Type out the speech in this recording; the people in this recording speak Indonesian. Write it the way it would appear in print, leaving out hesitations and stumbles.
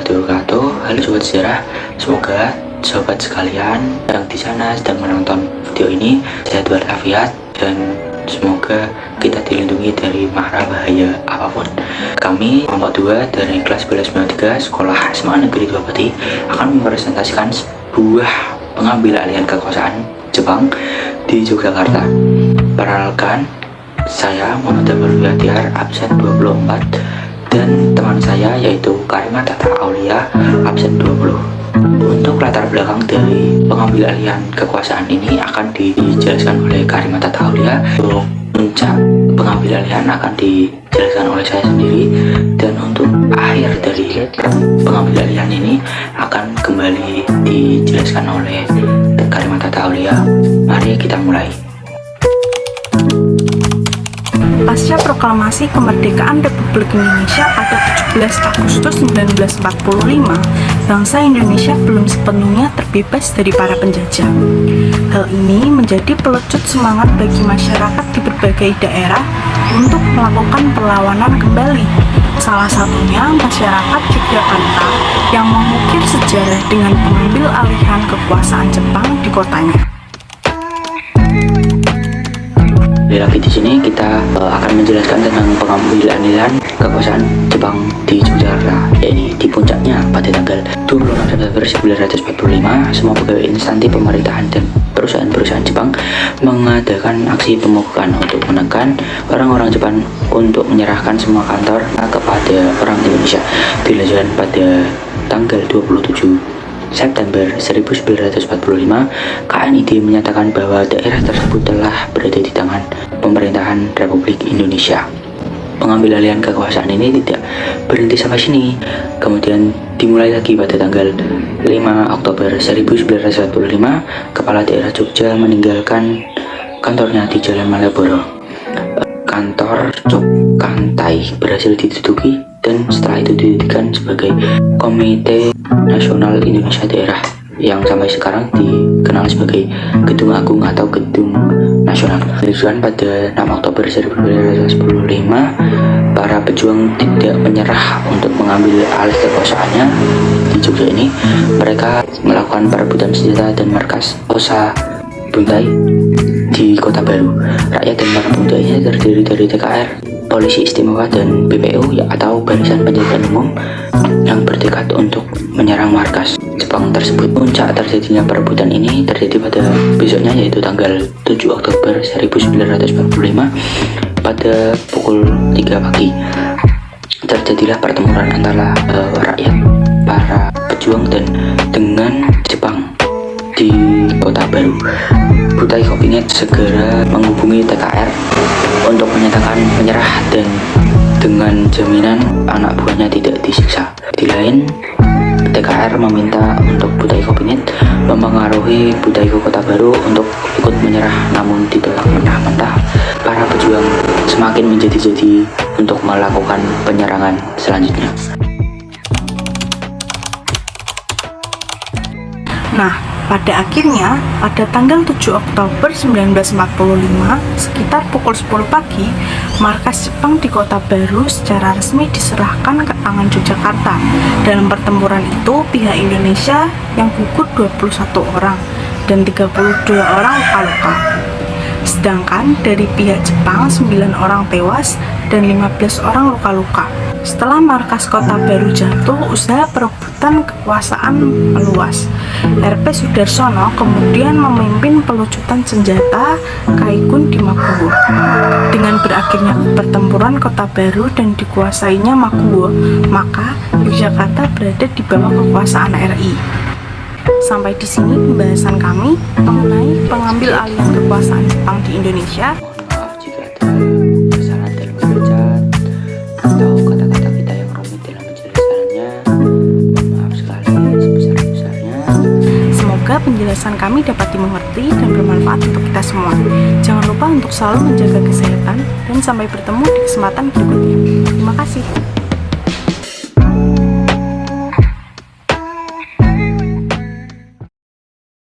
warahmatullahi wabarakatuh. Halo sobat sejarah, semoga sobat sekalian yang di sana sedang menonton video ini sehat walafiat dan semoga kita dilindungi dari mara bahaya apapun. Kami kelompok 2 dari kelas 1193 Sekolah SMA Negeri 2 Pati akan mempresentasikan sebuah pengambil alihan kekuasaan Jepang di Yogyakarta. Perkenalkan, saya Muhammad Abdul absen 24 dan teman saya yaitu Karimah Tata Aulia absen 20. Untuk latar belakang dari pengambil alihan kekuasaan ini akan dijelaskan oleh Karimah Tata Aulia. Untuk puncak pengambil alihan akan dijelaskan oleh saya sendiri, dan untuk akhir dari pengambil alihan ini akan kembali dijelaskan oleh Karimah Tata Aulia. Mari kita mulai. Pasca proklamasi kemerdekaan Republik Indonesia pada 17 Agustus 1945, bangsa Indonesia belum sepenuhnya terbebas dari para penjajah. Hal ini menjadi pelecut semangat bagi masyarakat di berbagai daerah untuk melakukan perlawanan kembali. Salah satunya masyarakat Yogyakarta yang mengukir sejarah dengan pengambil alihan kekuasaan Jepang di kotanya. Lagi di sini kita akan menjelaskan tentang pengambil alihan kekuasaan Jepang di Yogyakarta, yaitu di puncaknya pada tanggal 26 September 1945. Semua pegawai instansi pemerintahan dan perusahaan-perusahaan Jepang mengadakan aksi pemogokan untuk menekan orang-orang Jepang untuk menyerahkan semua kantor kepada orang Indonesia. Dilanjutkan pada tanggal 27 September 1945, KNID menyatakan bahwa daerah tersebut telah berada di tangan pemerintahan Republik Indonesia. Pengambil alihan kekuasaan ini tidak berhenti sampai sini, kemudian dimulai lagi pada tanggal 5 Oktober 1945. Kepala daerah Jogja meninggalkan kantornya di Jalan Malioboro. Kantor Cokkantai berhasil diduduki dan setelah itu didirikan sebagai Komite Nasional Indonesia Daerah yang sampai sekarang dikenal sebagai Gedung Agung atau Gedung Nasional. Didirikan pada 6 Oktober 1945, para pejuang tidak menyerah untuk mengambil alih kekuasaannya di Jogja ini. Mereka melakukan perebutan senjata dan markas Osa Buntai di Kota Baru. Rakyat dan para pemudanya terdiri dari TKR, Polisi Istimewa, dan BPU atau Barisan Penjagaan Umum yang bertekad untuk menyerang markas Jepang tersebut. Puncak terjadinya perebutan ini terjadi pada besoknya, yaitu tanggal 7 Oktober 1945 pada pukul 3 pagi. Terjadilah pertempuran antara rakyat, para pejuang, dan dengan Jepang di Kota Baru. Butai Kopinet segera menghubungi TKR untuk menyatakan menyerah dan dengan jaminan anak buahnya tidak disiksa. Di lain, TKR meminta untuk Butai Kopinet mempengaruhi Butai Kota Baru untuk ikut menyerah, namun ditolak mentah-mentah. Para pejuang semakin menjadi-jadi untuk melakukan penyerangan selanjutnya. Nah, pada akhirnya, pada tanggal 7 Oktober 1945, sekitar pukul 10 pagi, markas Jepang di Kota Baru secara resmi diserahkan ke tangan Yogyakarta. Dalam pertempuran itu, pihak Indonesia yang gugur 21 orang dan 32 orang luka-luka. Sedangkan dari pihak Jepang 9 orang tewas dan 15 orang luka-luka. Setelah markas Kota Baru jatuh, usaha perebutan kekuasaan meluas. RP Sudarsono kemudian memimpin pelucutan senjata Kaikun di Makuwo. Dengan berakhirnya pertempuran Kota Baru dan dikuasainya Makuwo, maka Yogyakarta berada di bawah kekuasaan RI. Sampai di sini pembahasan kami mengenai pengambil alihan kekuasaan Jepang di Indonesia. Mohon maaf jika ada kesalahan dalam bacaan atau kata-kata kita yang rumit dalam penjelasannya. Mohon maaf sekali sebesar-besarnya. Semoga penjelasan kami dapat dimengerti dan bermanfaat untuk kita semua. Jangan lupa untuk selalu menjaga kesehatan dan sampai bertemu di kesempatan berikutnya. Terima kasih.